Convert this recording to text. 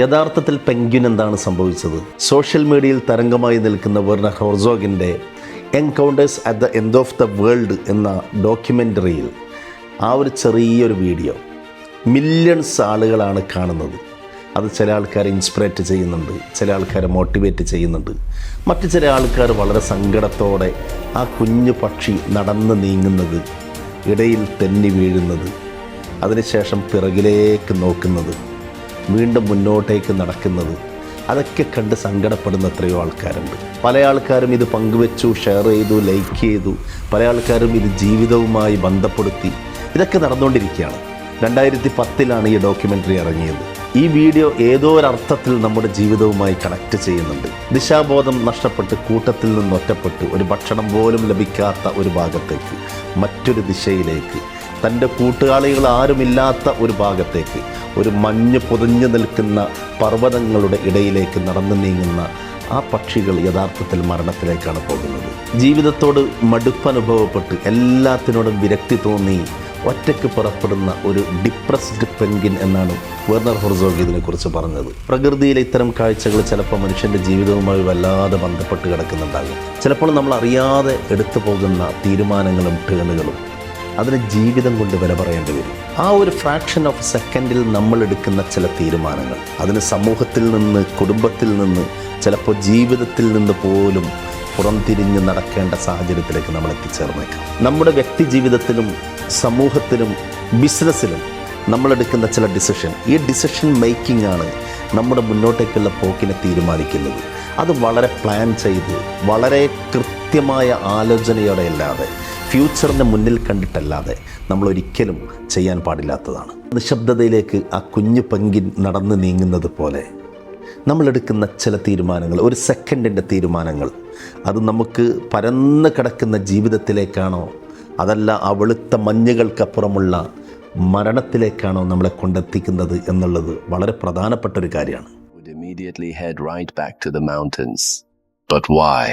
യഥാർത്ഥത്തിൽ പെൻഗ്വിൻ എന്താണ് സംഭവിച്ചത്? സോഷ്യൽ മീഡിയയിൽ തരംഗമായി നിൽക്കുന്ന വെർണർ ഹെർസോഗിൻ്റെ encounters at the end of the world എന്ന ഡോക്യുമെൻ്ററിയിൽ ആ ഒരു ചെറിയൊരു വീഡിയോ മില്യൺസ് ആളുകളാണ് കാണുന്നത്. അത് ചില ആൾക്കാരെ ഇൻസ്പിറേറ്റ് ചെയ്യുന്നുണ്ട്, ചില ആൾക്കാരെ മോട്ടിവേറ്റ് ചെയ്യുന്നുണ്ട്, മറ്റു ചില ആൾക്കാർ വളരെ സങ്കടത്തോടെ ആ കുഞ്ഞു പക്ഷി നടന്ന് നീങ്ങുന്നത്, ഇടയിൽ തെന്നി വീഴുന്നത്, അതിനുശേഷം പിറകിലേക്ക് നോക്കുന്നത്, വീണ്ടും മുന്നോട്ടേക്ക് നടക്കുന്നത്, അതൊക്കെ കണ്ട് സങ്കടപ്പെടുന്ന എത്രയോ ആൾക്കാരുണ്ട്. പല ആൾക്കാരും ഇത് പങ്കുവെച്ചു, ഷെയർ ചെയ്തു, ലൈക്ക് ചെയ്തു. പല ആൾക്കാരും ഇത് ജീവിതവുമായി ബന്ധപ്പെടുത്തി. ഇതൊക്കെ നടന്നുകൊണ്ടിരിക്കുകയാണ്. 2010 ഈ ഡോക്യുമെൻ്ററി ഇറങ്ങിയത്. ഈ വീഡിയോ ഏതോ ഒരർത്ഥത്തിൽ നമ്മുടെ ജീവിതവുമായി കണക്റ്റ് ചെയ്യുന്നുണ്ട്. ദിശാബോധം നഷ്ടപ്പെട്ട് കൂട്ടത്തിൽ നിന്ന് ഒറ്റപ്പെട്ട് ഒരു ഭക്ഷണം പോലും ലഭിക്കാത്ത ഒരു ഭാഗത്തേക്ക്, മറ്റൊരു ദിശയിലേക്ക്, തൻ്റെ കൂട്ടുകാളികൾ ആരുമില്ലാത്ത ഒരു ഭാഗത്തേക്ക്, ഒരു മഞ്ഞ് പൊതിഞ്ഞു നിൽക്കുന്ന പർവ്വതങ്ങളുടെ ഇടയിലേക്ക് നടന്നു നീങ്ങുന്ന ആ പക്ഷികൾ യഥാർത്ഥത്തിൽ മരണത്തിലേക്കാണ് പോകുന്നത്. ജീവിതത്തോട് മടുപ്പനുഭവപ്പെട്ട് എല്ലാത്തിനോടും വിരക്തി തോന്നി ഒറ്റയ്ക്ക് പുറപ്പെടുന്ന ഒരു ഡിപ്രസ്ഡ് പെൻഗ്വിൻ എന്നാണ് വെർണർ ഹെർസോഗ് ഇതിനെക്കുറിച്ച് പറഞ്ഞത്. പ്രകൃതിയിലെ ഇത്തരം കാഴ്ചകൾ ചിലപ്പോൾ മനുഷ്യൻ്റെ ജീവിതവുമായി വല്ലാതെ ബന്ധപ്പെട്ട് കിടക്കുന്നുണ്ടാകും. ചിലപ്പോൾ നമ്മൾ അറിയാതെ എടുത്തു പോകുന്ന തീരുമാനങ്ങളും ടേണുകളും അതിന് ജീവിതം കൊണ്ട് വില പറയേണ്ടി വരും. ആ ഒരു ഫ്രാക്ഷൻ ഓഫ് സെക്കൻഡിൽ നമ്മൾ എടുക്കുന്ന ചില തീരുമാനങ്ങൾ അതിന് സമൂഹത്തിൽ നിന്ന്, കുടുംബത്തിൽ നിന്ന്, ചിലപ്പോൾ ജീവിതത്തിൽ നിന്ന് പോലും പുറംതിരിഞ്ഞ് നടക്കേണ്ട സാഹചര്യത്തിലേക്ക് നമ്മൾ എത്തിച്ചേർന്നേക്കാം. നമ്മുടെ വ്യക്തി ജീവിതത്തിലും സമൂഹത്തിലും ബിസിനസ്സിലും നമ്മളെടുക്കുന്ന ചില ഈ ഡിസിഷൻ മേക്കിംഗ് ആണ് നമ്മുടെ മുന്നോട്ടേക്കുള്ള പോക്കിനെ തീരുമാനിക്കുന്നത്. അത് വളരെ പ്ലാൻ ചെയ്ത്, വളരെ കൃത്യമായ ആലോചനയോടെ അല്ലാതെ, ഫ്യൂച്ചറിനെ മുന്നിൽ കണ്ടിട്ടല്ലാതെ നമ്മൾ ഒരിക്കലും ചെയ്യാൻ പാടില്ലാത്തതാണ്. നിശബ്ദതയിലേക്ക് ആ കുഞ്ഞു പെൻഗ്വിൻ നടന്ന് നീങ്ങുന്നത് പോലെ നമ്മളെടുക്കുന്ന ചില തീരുമാനങ്ങൾ, ഒരു സെക്കൻഡിൻ്റെ തീരുമാനങ്ങൾ, അത് നമുക്ക് പരന്ന് കിടക്കുന്ന ജീവിതത്തിലേക്കാണോ, അതല്ല ആ വെളുത്ത മഞ്ഞുകൾക്കപ്പുറമുള്ള മരണത്തിലേക്കാണോ നമ്മളെ കൊണ്ടെത്തിക്കുന്നത് എന്നുള്ളത് വളരെ പ്രധാനപ്പെട്ട ഒരു കാര്യമാണ്. Would immediately head right back to the mountains. But why?